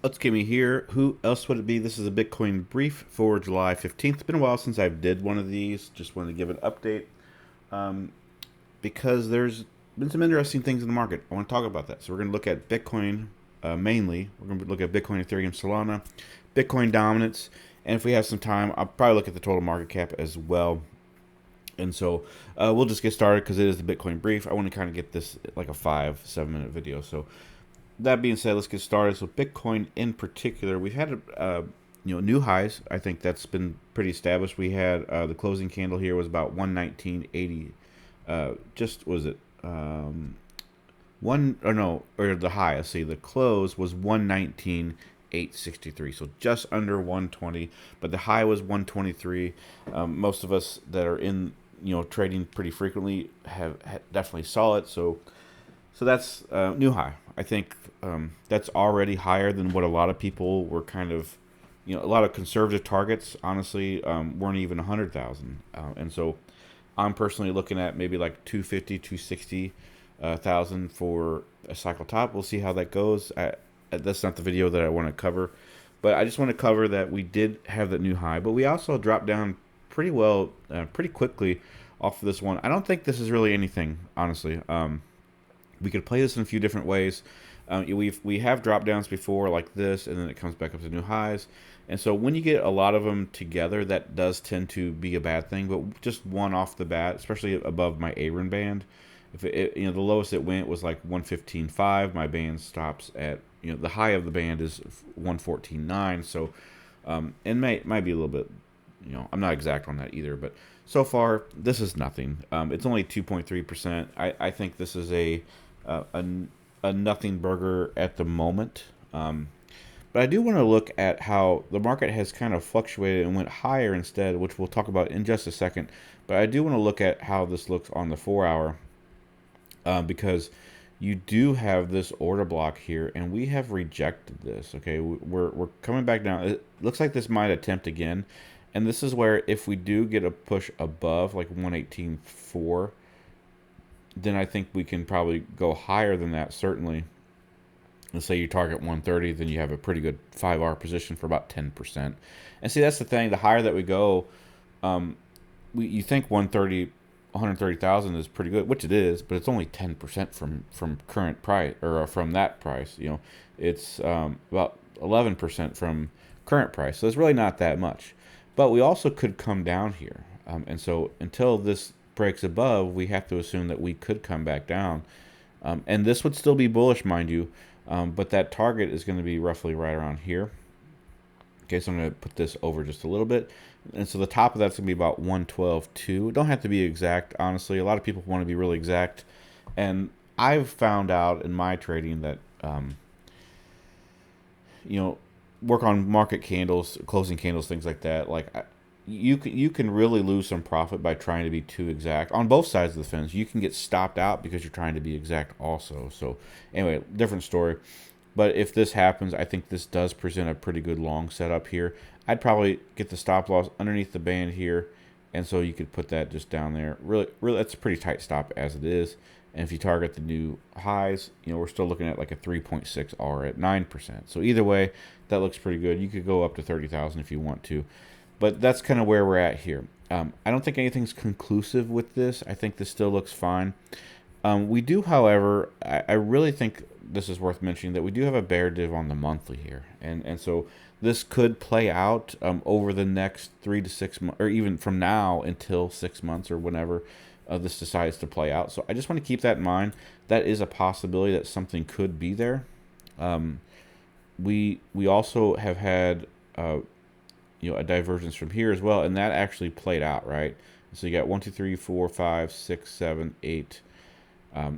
Let's get me here. Who else would it be? This is a Bitcoin brief for July 15th. It's been a while since I've did one of these. Just wanted to give an update um, because there's been some interesting things in the market. I want to talk about that. So we're going to look at Bitcoin mainly. We're going to look at Bitcoin, Ethereum, Solana, Bitcoin dominance, and if we have some time, I'll probably look at the total market cap as well. And so we'll just get started because it is the Bitcoin brief. I want to kind of get this like a 5-7 minute video. So that being said, let's get started. So Bitcoin in particular, we've had new highs. I think that's been pretty established. We had the closing candle here was about 119.80. Just was it one or no or the high? Let's see, the close was 119.863, so just under 120. But the high was 123. Most of us that are in trading pretty frequently have definitely saw it. So that's new high. I think that's already higher than what a lot of people were kind of, a lot of conservative targets, honestly, weren't even 100,000. And so I'm personally looking at maybe like 250, 260,000 for a cycle top. We'll see how that goes. That's not the video that I want to cover. But I just want to cover that we did have that new high. But we also dropped down pretty well, pretty quickly off of this one. I don't think this is really anything, honestly. We could play this in a few different ways. We have drop downs before like this, and then it comes back up to new highs. And so when you get a lot of them together, that does tend to be a bad thing. But just one off the bat, especially above my Aaron band, if the lowest it went was like 115.5. My band stops at the high of the band is 114.9. So it might be a little bit. I'm not exact on that either, but so far this is nothing. It's only 2.3%. I think this is a, a nothing burger at the moment. But I do want to look at how the market has kind of fluctuated and went higher instead, which we'll talk about in just a second. But I do want to look at how this looks on the 4 hour, because you do have this order block here, and we have rejected this. Okay, we're coming back down. It looks like this might attempt again, and this is where if we do get a push above like 118.4, then I think we can probably go higher than that, certainly. Let's say you target 130, then you have a pretty good 5 hour position for about 10%. And see, that's the thing. The higher that we go, you think 130,000 is pretty good, which it is, but it's only 10% from current price, or from that price. It's about 11% from current price. So it's really not that much. But we also could come down here, and so until this breaks above, we have to assume that we could come back down, and this would still be bullish, mind you. But that target is going to be roughly right around here. Okay, so I'm going to put this over just a little bit. And so the top of that's going to be about 112.2. Don't have to be exact, honestly. A lot of people want to be really exact. And I've found out in my trading that, work on market candles, closing candles, things like that. You can really lose some profit by trying to be too exact on both sides of the fence. You can get stopped out because you're trying to be exact also. So anyway, different story. But if this happens, I think this does present a pretty good long setup here. I'd probably get the stop loss underneath the band here, and so you could put that just down there. Really, that's a pretty tight stop as it is. And if you target the new highs, we're still looking at like a 3.6 R at 9%. So either way, that looks pretty good. You could go up to 30,000 if you want to. But that's kind of where we're at here. I don't think anything's conclusive with this. I think this still looks fine. We do, however, I really think this is worth mentioning that we do have a bear div on the monthly here. And so this could play out over the next 3 to 6 months, or even from now until 6 months or whenever this decides to play out. So I just want to keep that in mind. That is a possibility that something could be there. We also have had a divergence from here as well, and that actually played out, right? So you got 1, 2, 3, 4, 5, 6, 7, 8,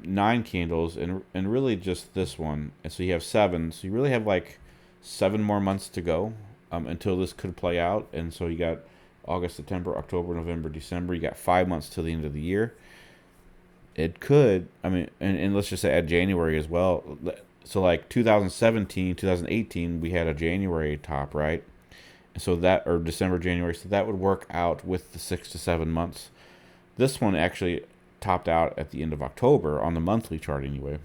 9 candles, and really just this one. And so you have 7. So you really have like 7 more months to go until this could play out. And so you got August, September, October, November, December. You got 5 months till the end of the year. It could, and let's just say add January as well. So like 2017, 2018, we had a January top, right? So that, or December, January, so that would work out with the 6 to 7 months. This one actually topped out at the end of October on the monthly chart anyway.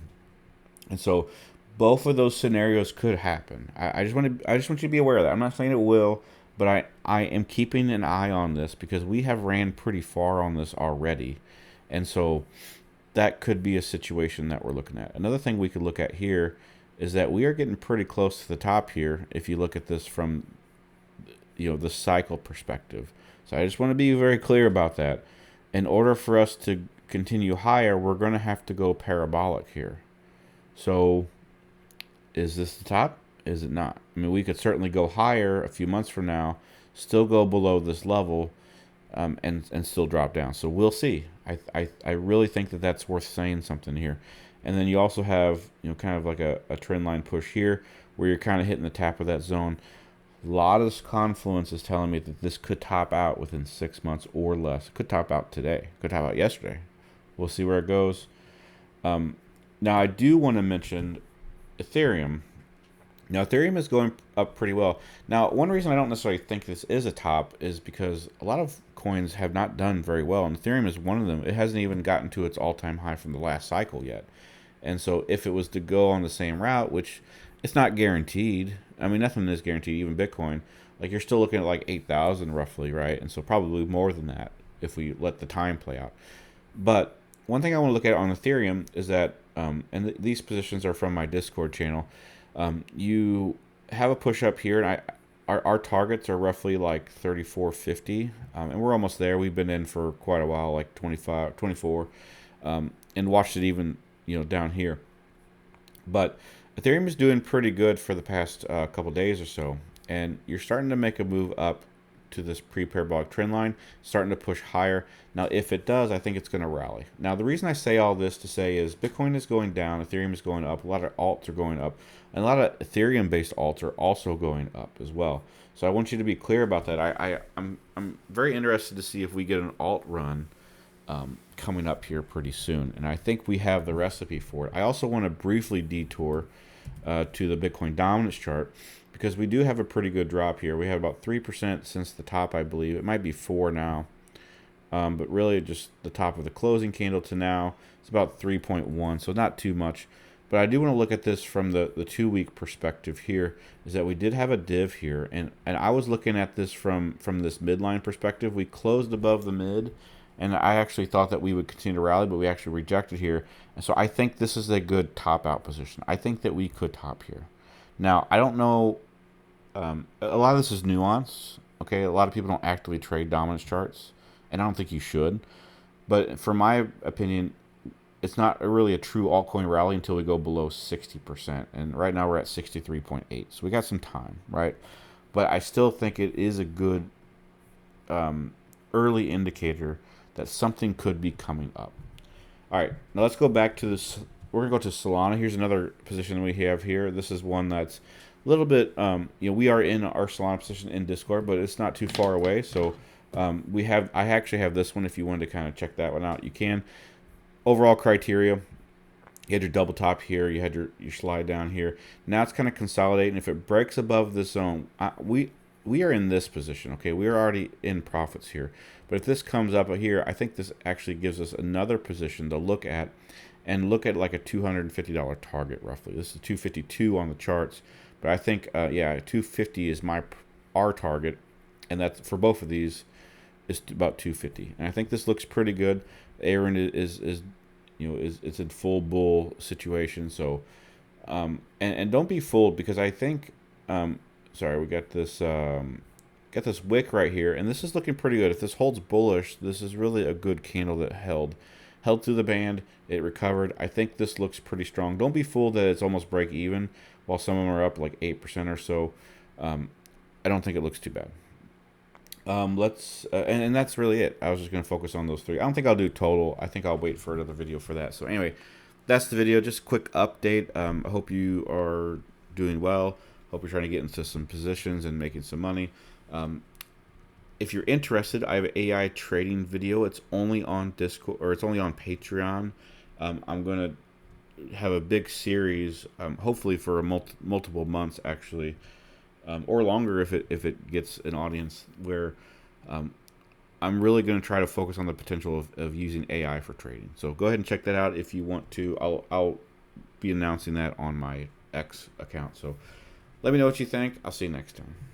And so Both of those scenarios could happen. I just want you to be aware of that. I'm not saying it will, but I am keeping an eye on this because we have ran pretty far on this already, and so that could be a situation that we're looking at. Another thing we could look at here is that we are getting pretty close to the top here. If you look at this from the cycle perspective, so I just want to be very clear about that. In order for us to continue higher, we're going to have to go parabolic here. So is this the top? Is it not? I mean, we could certainly go higher a few months from now, still go below this level, and still drop down. So we'll see. I really think that that's worth saying something here. And then you also have kind of like a trend line push here where you're kind of hitting the top of that zone. A lot of this confluence is telling me that this could top out within 6 months or less. It could top out today. Could top out yesterday. We'll see where it goes. Now I do want to mention Ethereum. Now Ethereum is going up pretty well. Now one reason I don't necessarily think this is a top is because a lot of coins have not done very well, and Ethereum is one of them. It hasn't even gotten to its all-time high from the last cycle yet. And so if it was to go on the same route, which it's not guaranteed. I mean, nothing is guaranteed, even Bitcoin. Like you're still looking at like 8,000 roughly, right? And so probably more than that if we let the time play out. But one thing I want to look at on Ethereum is that, these positions are from my Discord channel. You have a push up here, and our targets are roughly like 34.50, and we're almost there. We've been in for quite a while, like 25, 24, and watched it even down here. But Ethereum is doing pretty good for the past couple days or so, and you're starting to make a move up to this pre-parabolic trend line, starting to push higher. Now, if it does, I think it's going to rally. Now, the reason I say all this to say is Bitcoin is going down, Ethereum is going up, a lot of alts are going up, and a lot of Ethereum-based alts are also going up as well. So I want you to be clear about that. I'm very interested to see if we get an alt run coming up here pretty soon, and I think we have the recipe for it. I also want to briefly detour to the Bitcoin dominance chart, because we do have a pretty good drop here. We have about 3% since the top, I believe. It might be 4 now. But really just the top of the closing candle to now, it's about 3.1, so not too much. But I do want to look at this from the 2-week perspective here, is that we did have a div here. And I was looking at this from this midline perspective. We closed above the mid, and I actually thought that we would continue to rally, but we actually rejected here. And so I think this is a good top out position. I think that we could top here. Now, I don't know. A lot of this is nuance. Okay, a lot of people don't actively trade dominance charts, and I don't think you should. But for my opinion, it's not really a true altcoin rally until we go below 60%. And right now we're at 63.8. So we got some time, right? But I still think it is a good early indicator that something could be coming up. All right, now let's go back to this. We're going to go to Solana. Here's another position we have here. This is one that's a little bit, we are in our Solana position in Discord, but it's not too far away. So I actually have this one. If you wanted to kind of check that one out, you can. Overall criteria, you had your double top here, you had your slide down here. Now it's kind of consolidating. If it breaks above this zone, we are in this position, okay? We are already in profits here. But if this comes up here, I think this actually gives us another position to look at, and look at like a $250 target roughly. This is 252 on the charts. But I think, 250 is our target, and that's for both of these is about 250. And I think this looks pretty good. Aaron is it's in full bull situation. So, and don't be fooled, because I think, sorry, we got this wick right here, and this is looking pretty good. If this holds bullish, this is really a good candle that held through the band. It recovered. I think this looks pretty strong. Don't be fooled that it's almost break even, while some of them are up like 8% or so. I don't think it looks too bad. And that's really it. I was just going to focus on those three. I don't think I'll do total. I think I'll wait for another video for that. So anyway, that's the video. Just a quick update. I hope you are doing well. Hope you're trying to get into some positions and making some money. If you're interested, I have an AI trading video. It's only on Discord, or it's only on Patreon. I'm going to have a big series, hopefully for multiple months actually, or longer if it gets an audience, where I'm really going to try to focus on the potential of using AI for trading. So go ahead and check that out if you want to. I'll be announcing that on my X account. So let me know what you think. I'll see you next time.